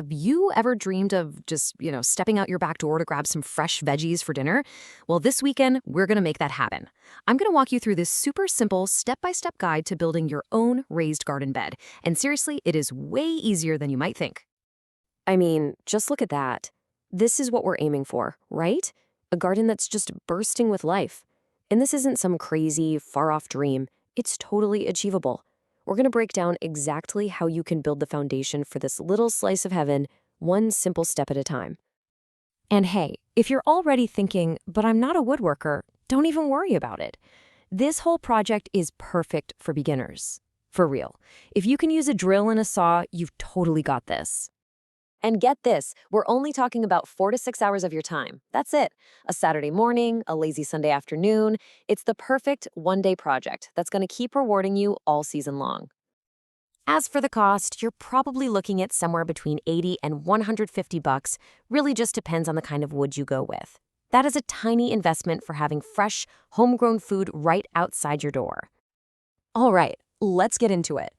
Have you ever dreamed of just, stepping out your back door to grab some fresh veggies for dinner? Well, this weekend, we're going to make that happen. I'm going to walk you through this super simple step-by-step guide to building your own raised garden bed. And seriously, it is way easier than you might think. I mean, just look at that. This is what we're aiming for, right? A garden that's just bursting with life. And this isn't some crazy, far-off dream. It's totally achievable. We're going to break down exactly how you can build the foundation for this little slice of heaven, one simple step at a time. And hey, if you're already thinking, but I'm not a woodworker, don't even worry about it. This whole project is perfect for beginners. For real. If you can use a drill and a saw, you've totally got this. And get this, we're only talking about 4 to 6 hours of your time. That's it. A Saturday morning, a lazy Sunday afternoon. It's the perfect one-day project that's going to keep rewarding you all season long. As for the cost, you're probably looking at somewhere between 80 and 150 bucks. Really just depends on the kind of wood you go with. That is a tiny investment for having fresh, homegrown food right outside your door. All right, let's get into it.